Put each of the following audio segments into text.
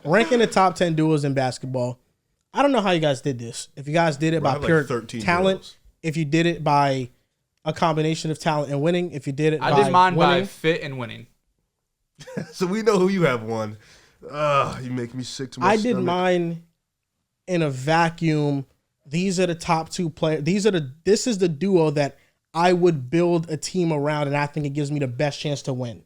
ranking the top 10 duos in basketball. I don't know how you guys did this. If you guys did it by pure talent, duos. If you did it by a combination of talent and winning, if you did it I did mine by fit and winning. So we know who you have won. You make me sick to my stomach. I did mine in a vacuum. These are the top 2 players. This is the duo that I would build a team around, and I think it gives me the best chance to win.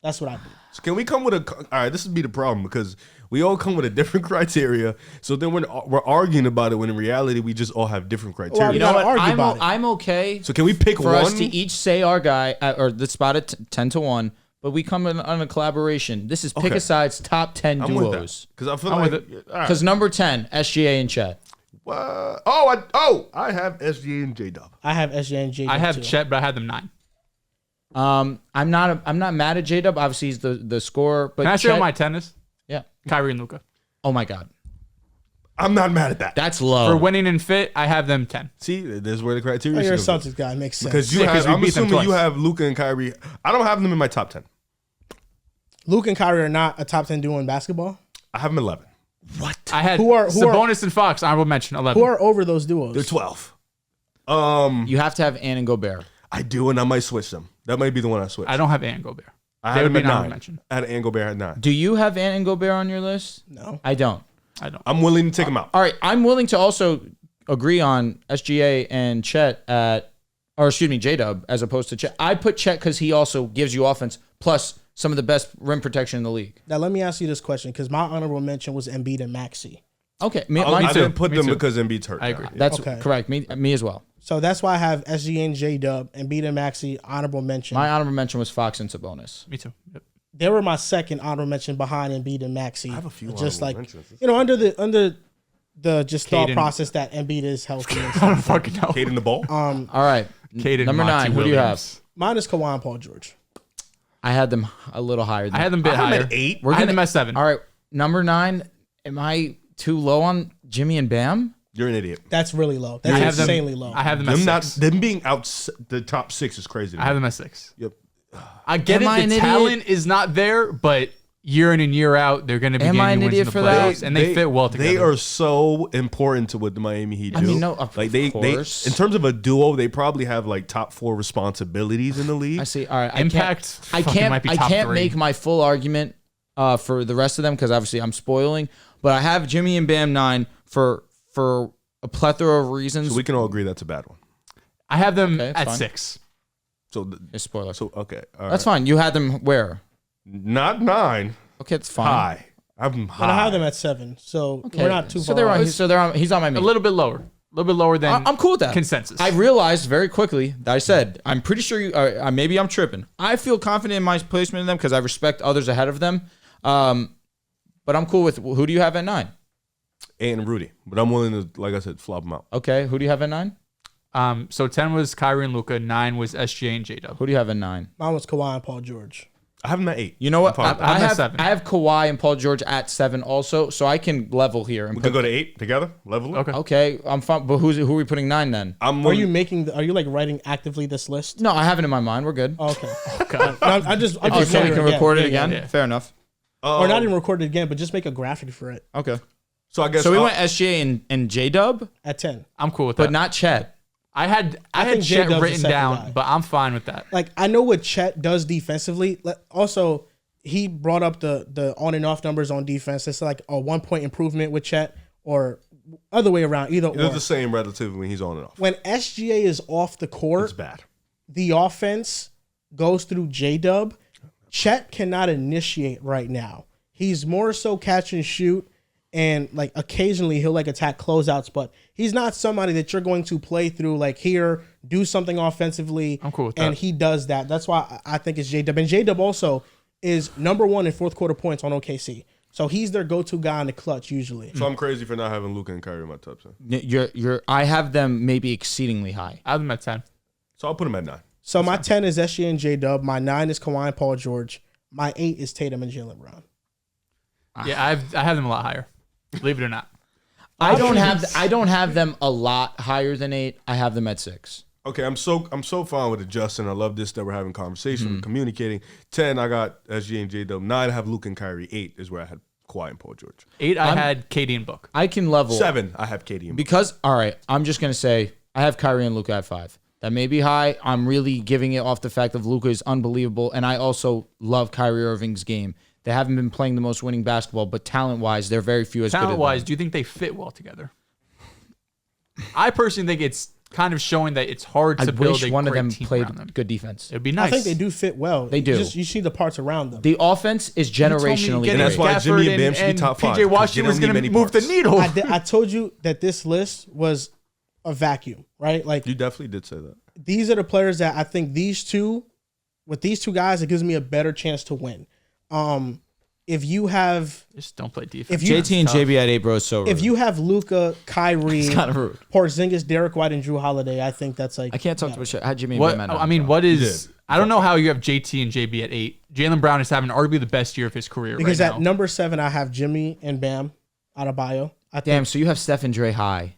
That's what I do. So can we come with all right, this would be the problem because we all come with a different criteria. So then we're arguing about it when in reality we just all have different criteria. Well, you know what? I'm okay. So can we pick for one? us to each say our guy or the spot at 10-1, but we come in on a collaboration. This is pick a side's top 10 duos. Because I feel like because number 10, SGA and Chet. I have SGA and J-Dub. I have SGA and J-Dub I have too. Chet, but I had them 9. I'm not mad at J-Dub. Obviously, he's the scorer. But Can I Chet, say what my 10 is? Yeah. Kyrie and Luka. Oh, my God. I'm not mad at that. That's low. For winning and fit, I have them 10. See, there's where the criteria You're a is. Celtics guy. Makes sense. Because I'm assuming you have Luka and Kyrie. I don't have them in my top 10. Luka and Kyrie are not a top 10 duo in basketball? I have them 11. What? I had Sabonis and Fox, honorable mention, 11. Who are over those duos? They're 12. You have to have Ann and Gobert. I do, and I might switch them. That might be the one I switch. I don't have Ant Gobert. I They had would them be at an 9. mention. I had Ann Gobert at 9. Do you have Ann and Gobert on your list? No. I don't. I'm willing to take them out. All right. I'm willing to also agree on SGA and Chet J-Dub as opposed to Chet. I put Chet because he also gives you offense plus some of the best rim protection in the league. Now, let me ask you this question because my honorable mention was Embiid and Maxey. Okay. I didn't put them because Embiid's hurt. I agree. That's correct. Me as well. So that's why I have SGA and J-Dub, Embiid and Maxey, honorable mention. My honorable mention was Fox and Sabonis. Me too. Yep. They were my second honorable mention behind Embiid and Maxey. I have a few just like mentions. under the just thought Caden. process that Embiid is healthy. And I don't stuff. fucking know. Caden the ball. All right. Caden Number Monty 9. Who do you have? Williams. Mine is Kawhi and Paul George. I had them a little higher. I had them a bit I'm higher. at 8. We're I had gonna- them at 7. All right. Number 9. Am I too low on Jimmy and Bam? You're an idiot. That's really low. That's I have them- insanely low. I have them at 6. Them being out the top 6 is crazy. I have them at 6. Yep. I get Am I it. an The idiot? talent is not there, but year in and year out, they're going to be Am I getting an wins idiot in the for that? playoffs, and they fit well together. They are so important to what the Miami Heat do. I mean, no, of they course. in terms of a duo, they probably have like top 4 responsibilities in the league. I see. All right. Impact I fucking might be top can't 3. make my full argument for the rest of them because obviously I'm spoiling. But I have Jimmy and Bam 9 for a plethora of reasons. So we can all agree that's a bad one. I have them Okay, at fine. 6. So A spoiler. okay, all That's right. fine. You had them where? Not 9. Okay, it's fine. High. I have them high. But I have them at 7, so Okay. we're not too so far. they're on. off. So they're on. He's on my A meat. little bit lower. A little bit lower than I'm cool with that. consensus. I realized very quickly that I said I'm pretty sure you. Maybe I'm tripping. I feel confident in my placement in them because I respect others ahead of them. But I'm cool with who do you have at 9? and Rudy, but I'm willing to, like I said, flop them out. Okay, who do you have at 9? So 10 was Kyrie and Luka. 9 was SGA and J-Dub. Who do you have at 9? Mine was Kawhi and Paul George. I have them at 8. You know what? I have 7. I have Kawhi and Paul George at 7 also, so I can level here. And We can go to 8 together, level it. Okay. Okay, I'm fine. But who are we putting 9 then? Are you like writing actively this list? No, I have it in my mind. We're good. Oh, okay. Okay. I'm just Oh, so we can wondering record it Yeah, again? yeah. yeah. Fair enough. Or not even record it again, but just make a graphic for it Okay. So I guess So we went SGA and J-Dub, at 10. I'm cool with but that. not Chet. I had think Chet J-Dub's the written second down, guy. but I'm fine with that. Like, I know what Chet does defensively. Also, he brought up the on and off numbers on defense. It's like a 1 point improvement with Chet, or other way around, either They're or. the same relatively when he's on and off. When SGA is off the It's court, bad. the offense goes through J-Dub. Chet cannot initiate right now. He's more so catch and shoot, and like occasionally he'll like attack closeouts, but he's not somebody that you're going to play through like here, do something offensively. I'm cool with and that. he does that. That's why I think it's J-Dub. And J-Dub also is number 1 in fourth quarter points on OKC. So he's their go-to guy in the clutch usually. So I'm crazy for not having Luka and Kyrie in my top 10. I have them maybe exceedingly high. I have them at 10. So I'll put him at 9. So my 10 is SGA and J-Dub. My 9 is Kawhi and Paul George. My 8 is Tatum and Jaylen Brown. Yeah, I have them a lot higher. Believe it or not. I don't have them a lot higher than 8. I have them at 6. Okay, I'm so fine with adjusting. I love this that we're having conversation, we're communicating. 10, I got SG and J-Dub. 9, I have Luka and Kyrie. 8 is where I had Kawhi and Paul George. 8, I had KD and Book. I can level 7, I have KD and Book. because all right. I'm just gonna say I have Kyrie and Luka at 5. That may be high. I'm really giving it off the fact of Luka is unbelievable, and I also love Kyrie Irving's game. They haven't been playing the most winning basketball, but talent-wise, they're very few as good. Talent-wise, do you think they fit well together? I personally think it's kind of showing that it's hard to I build wish a one of great them team played around them. good defense. It'd be nice. I think they do fit well. They do. You see the parts around them. The offense is generationally And that's great. why Jimmy and Bam should be top 5, PJ 'cause Washington they was don't going need to many move the parts. needle. I told you that this list was a vacuum, right? Like You definitely did say that. these are the players that I think with these two guys, it gives me a better chance to win. If you have Just don't play defense. If you- JT and JB at 8, bro, is so rude. if you have Luka, Kyrie, It's kind of rude. Porzingis, Derek White, and Drew Holiday, I think that's like I can't talk too much. I had Jimmy and what? Bam at I 9, mean, bro. what is? did. I don't know how you have JT and JB at 8. Jaylen Brown is having arguably the best year of his career because right at now. number 7 I have Jimmy and Bam Adebayo. I think Damn, so you have Steph and Dre high.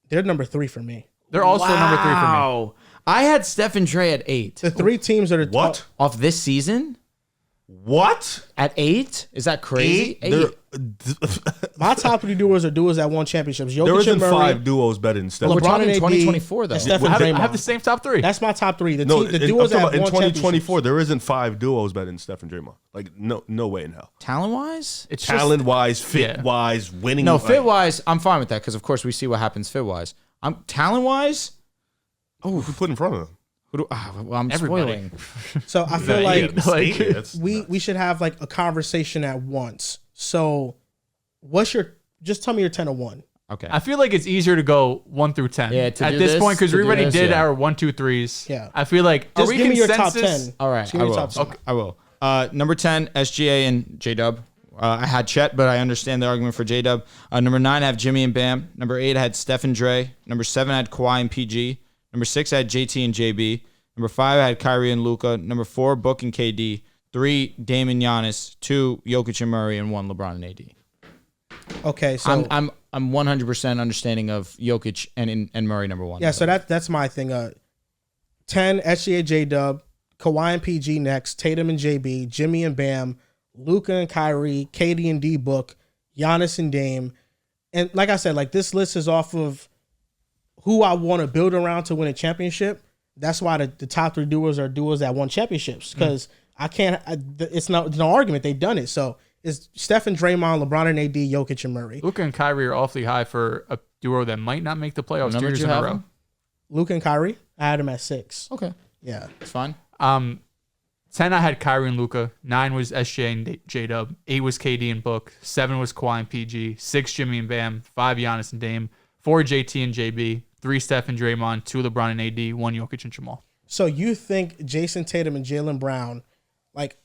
they're number 3 for me. They're also number 3 for me. Wow. I had Steph and Dre at 8. The 3 teams are the What? Off this season? What? At 8? Is that crazy? 8. My top 3 duos are duos that won championships. Jokic There isn't and Murray, 5 duos better than Steph. LeBron We're talking and AD, 2024 though. and Steph I and have, I Draymond. have the same top 3. That's my top 3. The No, duos I'm that talking have about in won 2024, championships. there isn't 5 duos better than Steph and Draymond. Like, no way in hell. Talent-wise? It's Talent-wise, Yeah. fit-wise, winning. No, like- fit-wise, I'm fine with that because, of course, we see what happens fit-wise. I'm talent-wise? Who you put in front of them? Well, I'm Everybody. spoiling. So I feel like like That's we should have like a conversation at once. So just tell me your 10 or 1. Okay. I feel like it's easier to go 1 through 10 Yeah, to at do this this- point because to we do already this, did yeah. our 1, 2, 3s. Yeah. I feel like are Just we give me your top consensus? 10. All right, Just give I me will. your top 10. I will. Number 10, SGA and J-Dub. I had Chet, but I understand the argument for J-Dub. Number 9, I have Jimmy and Bam. Number 8, I had Steph and Dre. Number 7, I had Kawhi and PG. Number 6, I had JT and JB. Number 5, I had Kyrie and Luka. Number 4, Book and KD. 3, Dame and Giannis. 2, Jokic and Murray. And 1, LeBron and AD. Okay, so I'm 100% understanding of Jokic and Murray number 1. yeah, so that's my thing. 10 SGA J-Dub, Kawhi and PG next, Tatum and JB, Jimmy and Bam, Luka and Kyrie, KD and D Book, Giannis and Dame. And like I said, like this list is off of who I want to build around to win a championship. That's why the top 3 duos are duos that won championships because it's no argument. They've done it. So it's Steph and Draymond, LeBron and AD, Jokic and Murray. Luka and Kyrie are awfully high for a duo that might not make the playoffs 2 Number years you in a have row. them? Luka and Kyrie, I had them at 6. Okay. Yeah. It's fine. 10 I had Kyrie and Luka. 9 was SJ and J-Dub. 8 was KD and Book. 7 was Kawhi and PG. 6 Jimmy and Bam. 5 Giannis and Dame. 4 JT and JB. 3 Steph and Draymond. 2 LeBron and AD. 1 Jokic and Jamal. So you think Jason Tatum and Jaylen Brown, like,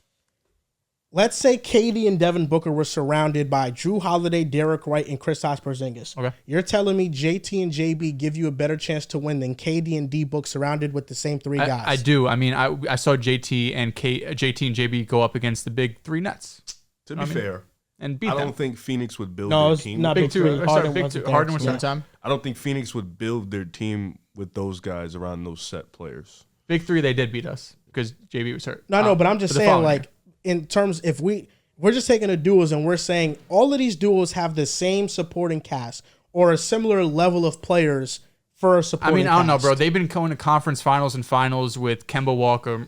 let's say KD and Devin Booker were surrounded by Drew Holiday, Derek White, and Kristaps Porzingis. Okay. You're telling me JT and JB give you a better chance to win than KD and D Book surrounded with the same 3 guys? I do. I mean, I saw JT and JB go up against the big 3 Nets To be fair, and beat I them. don't think Phoenix would build No, their it's team. not Big big 2. 3. Sorry, Harden big wasn't 2. there. Harden was Yeah. there. Time? I don't think Phoenix would build their team with those guys around those set players. Big 3, they did beat us because JB was hurt. No, but I'm just for the saying, following like, in terms, if we're just taking the duos and we're saying all of these duos have the same supporting cast or a similar level of players for a I supporting mean, I don't know, cast. bro. They've been going to conference finals and finals with Kemba Walker,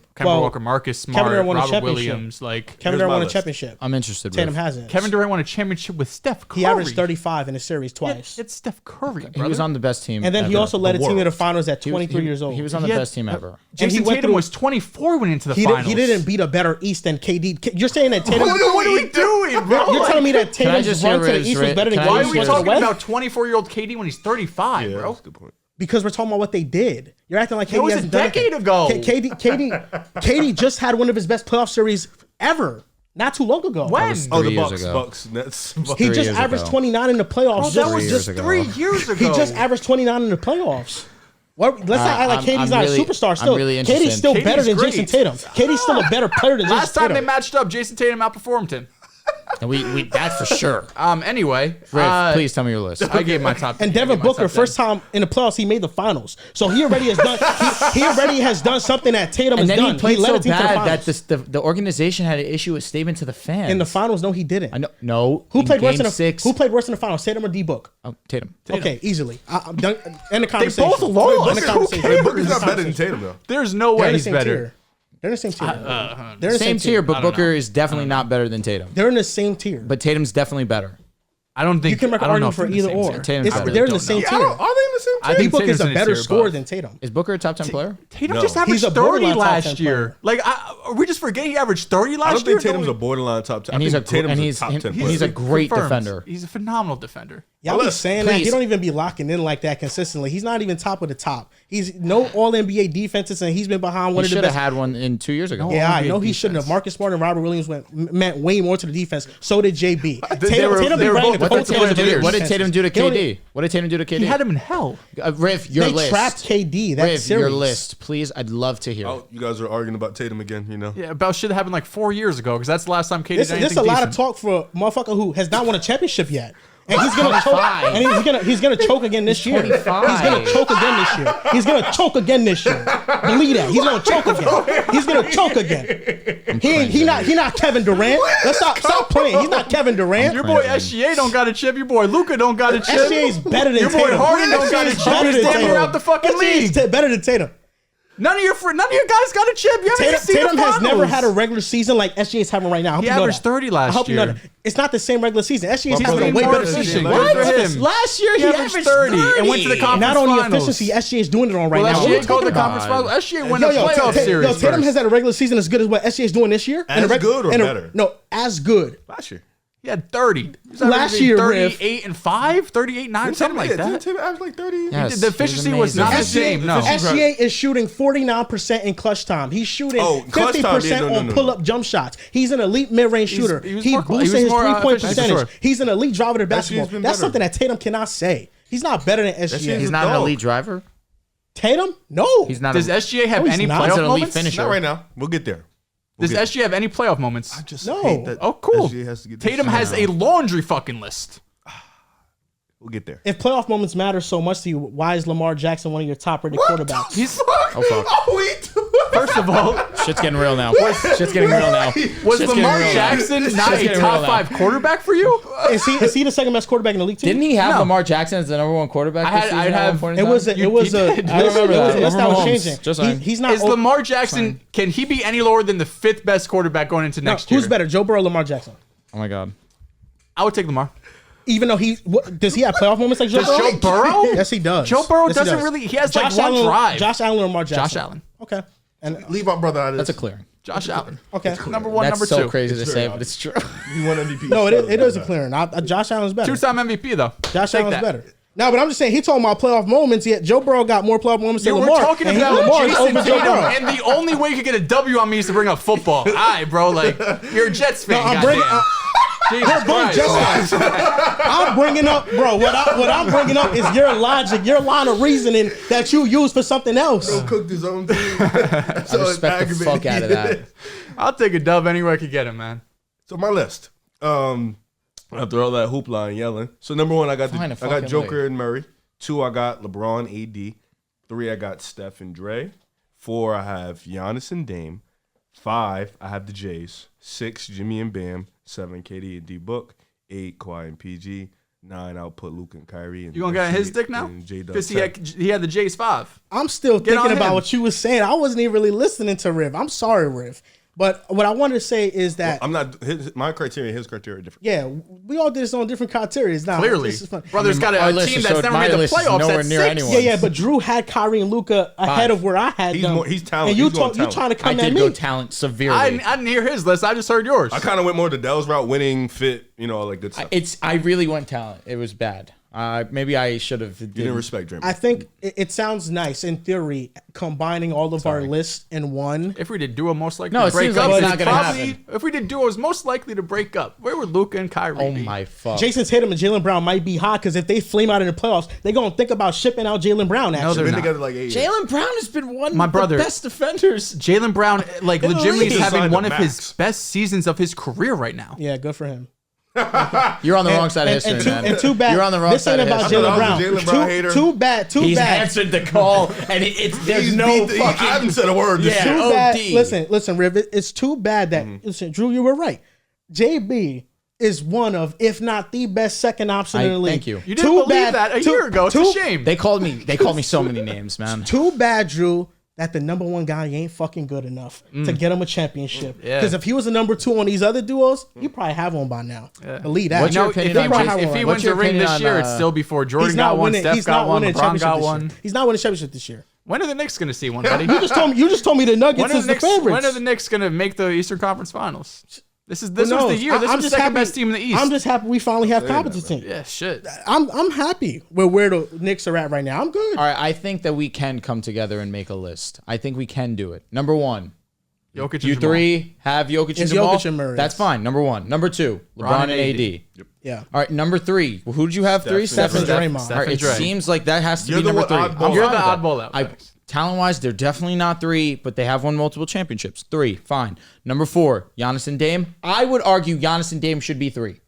Marcus Smart, Durant won a Robert championship. Williams. Like Kevin Here's Durant my won a list. championship. I'm interested. Tatum Riff. hasn't. Kevin Durant won a championship with Steph Curry. He averaged 35 in a series Yeah, twice. it's Steph Curry, He brother. was on the best team. And then he ever. also led a The team to the world. finals at He was- 23 years old. He was on the He had- best team ever. Jason he went Tatum through- was 24 when into the he, finals. he didn't beat a better East than KD. You're saying that Tatum. What are we doing, bro? You're telling me that I Tatum's just run hear to the his East was rate- better than can I Why are KD's we run to the talking West? about 24-year-old KD when he's 35, Yeah, bro? that's a good point. Because we're talking about what they did. You're acting like KD That was a hasn't done decade anything. ago. KD just had one of his best playoff series ever. Not too long ago. When? Oh, 3 the years Bucks, ago. Bucks, Nets. Bucks. He 3 just years averaged ago. 29 in the playoffs. Bro, that Just- was 3 just years ago. 3 years ago. He just averaged 29 in the playoffs. Let's not act like I'm KD's not really- a superstar. I'm Still, really KD's interested. still better KD's than great. Jason Tatum. KD's still a better player than Last Jason time they Tatum. matched up, Jason Tatum outperformed him. And we that's for sure. Anyway, Riff, please tell me your list. I gave my top. And Devin Booker, first time in the playoffs, he made the finals. So he already has done. He already has done something that Tatum And has then done. he played led so a team to the bad finals. that the organization had an issue with statement to the fans. In the finals, no, he didn't. I know. No. Who in played worse game in the 6? Who played worse in the finals? Tatum or D Book? Oh, Tatum. Okay, easily. I'm done. End the conversation. both lost. End the Who conversation. Hey, Booker's not better than Tatum though. There's no They're way in the he's same better. tier. They're in the same tier. They're in the Same tier, but I don't Booker know. is definitely not better than Tatum. They're in the same tier. But Tatum's definitely better. I don't think You can make I an don't know argument if for they're in the either same or. tier. Tatum's It's- better. they're in the Don't same know. Yeah, tier. are they in the same I tier? D think Book is Tatum's a in better tier scorer above. than Tatum. Is Booker a top 10 player? Tatum No. just averaged He's a 30 borderline top 10 last player. year. Like, are we just forgetting he averaged 30 last I don't year? think Tatum's a borderline top 10. And I he's think Tatum's a top 10 and player. he's a great Confirms. defender. He's a phenomenal defender. Y'all be Unless- saying that. He please. don't even be locking in like that consistently. He's not even top of the top. He's no All NBA defenses, and he's been behind one He of the should have best. had one in 2 years ago. Yeah, I NBA know he shouldn't have. defense. Marcus Smart and Robert Williams meant way more to the defense. So did JB. They were be both riding the defensive coattails players of of the their year. What did defenses. Tatum do to They don't- KD? What did Tatum do to KD? He had him in hell. Riff, your They list. trapped KD. That Riff, series. your list, please. I'd love to hear. Oh, you guys are arguing about Tatum again, you know? Yeah, about shit that happened like 4 years ago because that's the last time KD This did is anything a lot of decent. talk for a motherfucker who has not won a championship yet. And he's gonna choke. 25. And he's gonna choke again this year. 25. He's gonna choke again this year. He's gonna choke again this year. Believe that. He's gonna choke again. He's gonna choke again. He not Kevin Durant. Let's stop playing. He's not Kevin Durant. Your boy SGA don't got a chip. Your boy Luca don't got a chip. SGA is better than Your boy Tatum. Harden don't got a SGA is chip. better He's than damn near Tatum. out the fucking SGA league. is better than Tatum. None of your guys got a chip. You haven't even seen Tatum the has never finals. had a regular season like SGA is having right now. I hope He you know averaged that. 30 last I hope you know year. that. It's not the same regular season. SGA is But having a he's way more better efficient. season. What? Good for him. Last year, He averaged 30 and went to the conference Not only finals. efficiency, SGA is doing it on right Well, now. What are we SGA go to talking the about? conference finals. SGA won a Yo, playoff series. Tatum first. has had a regular season as good as what SGA is doing this year. As good or better? No, as good. Last year. He had 30. He was Last averaging year, 38 and 5, 38 9, something like Didn't that. Tatum average like 30? Yes, The he efficiency was not amazing. the same. No. SGA is shooting 49% in clutch time. He's shooting clutch 50% time, yeah, no, on no. pull-up jump shots. He's an elite mid-range shooter. he was He more- boosted he was his more, three-point efficient, for percentage. sure. He's an elite driver to basketball. been That's better. something that Tatum cannot say. He's not better than SGA. He's not an elite driver. Tatum? No. He's not. Does SGA have No, he's any not. playoff He's an elite moments? finisher. Not right now. We'll get there. Does SGA have any playoff moments? Just No. hate that Oh, cool. SGA has to get this Tatum shit has out. a laundry fucking list. We'll get there. If playoff moments matter so much to you, why is Lamar Jackson one of your top-rated quarterbacks? He's Oh fuck! first of all, Shit's getting real now. Shit's getting real now. was Shit's Lamar getting real now. Jackson not Shit's a getting top real now. 5 quarterback for you? Is he the second best quarterback in the league too? Didn't he have No. Lamar Jackson as the number one quarterback? I'd this season at have- one point in It was time? a, it was he a did. I remember it was that. a list that Over was Mahomes. changing. Just saying. He's not Is Lamar Jackson, can he be any lower than the 5th best quarterback going into next year? Who's better, Joe Burrow or Lamar Jackson? Oh my god. I would take Lamar. Even though does he have playoff moments like Joe Does Burrow? Joe Burrow? Yes, he does. Joe Burrow Yes, he doesn't does. really, he has like Josh one Allen, drive. Josh Allen or Lamar Jackson? Josh Allen. Okay. And Leave my brother out of this. That's a clear. Josh Allen. okay. Number 1, That's number so 2. crazy to It's say, very but it's true. He won MVP. No, it is a clearing. Josh Allen's better. 2-time MVP though. Josh Take Allen's that. better. No, but I'm just saying he talking about playoff moments. Yet Joe Burrow got more playoff moments than We're Lamar. talking and about Lamar is Jason over Joe Tatum, Burrow. and the only way you could get a W on me is to bring up football. All right, bro. Like, you're a Jets fan. I'm bringing- goddamn. Jesus We're both Christ. Jets fans. I'm bringing up, bro. What I'm bringing up is your logic, your line of reasoning that you use for something else. Cooked his own team. I respect the fuck out of that. I'll take a dub anywhere I could get him, man. So my list. After all that hoopla and yelling. So number 1, I got Find a I got fucking Joker way. and Murray. 2, I got LeBron, AD. 3, I got Steph and Dre. 4, I have Giannis and Dame. 5, I have the Jays. 6, Jimmy and Bam. 7, KD and D Book. 8, Kawhi and PG. 9, I'll put Luke and Kyrie. And You gonna get his dick now? J-Dub Because he 10. had the Jays 5. I'm still on thinking about him. what you was saying. I wasn't even really listening to Riv. I'm sorry, Riv. But what I wanted to say is that I'm not. My criteria and his criteria are different. yeah, we all did this on different criteria. Now Clearly. this is fun. Brother's got our a list team is that's so- never my made the list is playoffs nowhere at near 6. anyone. Yeah, but Drew had Kyrie and Luca ahead of where I had them. He's talented. And you He's going talk, you trying to I come at did me? go talent severely. I didn't hear his list. I just heard yours. I kind of went more the Dell's route, winning, fit, all that good stuff. I really went talent. It was bad. Maybe I should have. You didn't respect Draymond. I think it sounds nice in theory, combining all of our lists in one. If we did duo, most likely No, to it break seems up. like it's it's not gonna probably- happen. If we did duos, most likely to break up. Where would Luka and Kyrie Oh be? my fuck. Jason Tatum and Jaylen Brown might be hot because if they flame out in the playoffs, they're gonna think about shipping out Jaylen Brown. they're Actually, Been not. together like 8 years. Jaylen Brown has been one My of brother- the best defenders. Jaylen Brown, like, legitimately league. is having Signed one to of his max. best seasons of his career right now. yeah, good for him. You're on the wrong side of history, man. And too bad. You're on the wrong this side ain't of about history. Jaylen I was a Jaylen Brown hater. Too bad. He's answered the call, and there's He's no beat the- fucking. I haven't said a word. This Yeah. shit. Too bad. OD. Listen, Riv. It's too bad that listen, Drew. You were right. JB is one of, if not the best second option in the league. Thank you. You didn't believe that a year ago. It's a shame. They called me so many names, man. Too bad, Drew, that the number one guy ain't fucking good enough to get him a championship. Yeah. Because if he was the number 2 on these other duos, you probably have one by now. Believe that. What's your No, opinion if on he, Jason? if he What's wins your a ring opinion this on, year, it's still before Jordan got one, Steph got one, LeBron got one. He's not winning a championship this year. When are the Knicks going to see one, buddy? You just told me the Nuggets is the favorites. When are the Knicks going to make the Eastern Conference Finals? This was the knows? year. This I'm was the just second happy- best team in the East. I'm just happy we finally have competent team. yeah, shit. I'm happy with where the Knicks are at right now. I'm good. All right, I think that we can come together and make a list. I think we can do it. Number one, Jokic and you Jamal. three have Jokic and It's Jamal. Jokic and Murray. That's fine. Number one. Number two, LeBron and AD. Yeah. All right, number three. Who did you have? Three. Steph and Steph- Draymond. Steph All right, and it Dre. seems like that has to You're be the number three. oddball You're out. the oddball out. Facts. Talent-wise, they're definitely not three, but they have won multiple championships. Three, fine. Number four, Giannis and Dame. I would argue Giannis and Dame should be three.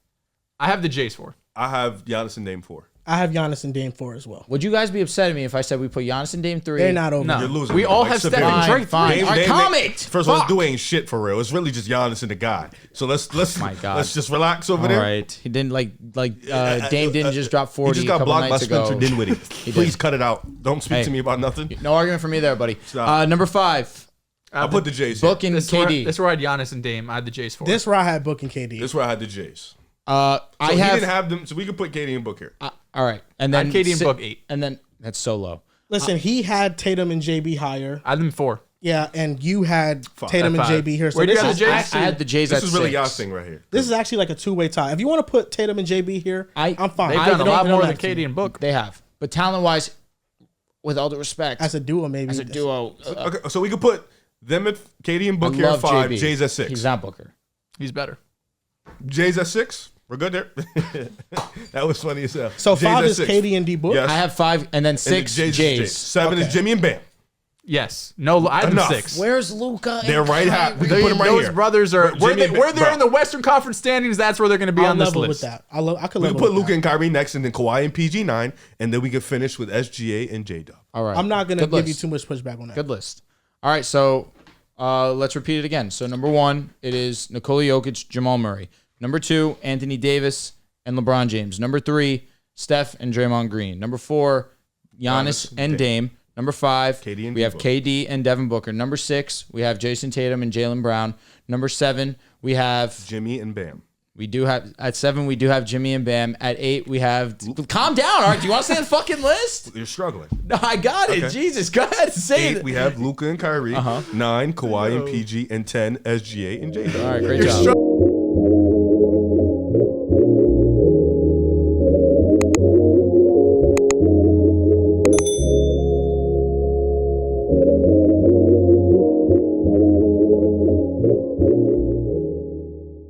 I have the Jays for. I have Giannis and Dame 4. I have Giannis and Dame 4 as well. Would you guys be upset at me if I said we put Giannis and Dame three? They're not over. No. You're losing. We all Like, have Steph severely. and Dre. Fine. All right, comment. First of all, this dude ain't shit for real. It's really just Giannis and the guy. So let's my God. let's just relax over All there. right. He didn't Dame didn't just drop 40 He just a got couple blocked by nights ago. Spencer Dinwiddie. did. Please cut it out. Don't speak Hey. to me about nothing. No argument for me there, buddy. Stop. Number five, I'll put the Jays. Here. Book and This KD. is where I had Giannis and Dame. I had the Jays for. This where I had Book and KD. This is where I had the Jays. I So he have, didn't have them, so we could put Katie and Book here. all right. And I then had KD and Book 8. And then that's so low. Listen, he had Tatum and JB higher. I had them 4. Yeah, and you had Tatum At and 5. JB here. So Where'd you this have is, the Jays? I had the Jays This at is really 6. y'all's thing right here. this is actually like a two-way tie. If you want to put Tatum and JB here, I'm fine. They've I done a don't lot even more know than that team. KD and Book. They have. But talent-wise, with all due respect, As a duo, maybe. as a duo, Okay, so we could put them at Katie and I Book here at love 5, JB. Jays at 6. He's not Booker. He's better. Jays at 6. We're good there. That was funny as hell. So Jays 5 at is 6. KD and D Book. Yes. I have 5, and then And 6 then Jays. 7 is Okay. Jimmy and Bam. Yes. No, I had them Enough. 6. Where's Luca? They're right half. We can put them right Those here. brothers are But where, Jimmy where they're bro, in the Western Conference standings. That's where they're going to be I'll on this level list. with that. I could We level can put with Luka that. and Kyrie next, and then Kawhi and PG 9, and then we can finish with SGA and J Dub. All right. I'm not going to Good give list. you too much pushback on that. Good list. All right, so let's repeat it again. So number 1, it is Nikola Jokic, Jamal Murray. Number 2, Anthony Davis and LeBron James. Number 3, Steph and Draymond Green. Number 4, Giannis and Dame. Number 5, KD and we have Book. KD and Devin Booker. Number 6, we have Jason Tatum and Jaylen Brown. Number 7, we have Jimmy and Bam. at 7 we do have Jimmy and Bam. At 8 we have calm down. All right, do you want to say the fucking list? You're struggling. No, I got it. Okay. Jesus, go ahead and say 8, it. we have Luka and Kyrie. 9, Kawhi and PG. And 10, SGA and J Dub. All right, great job.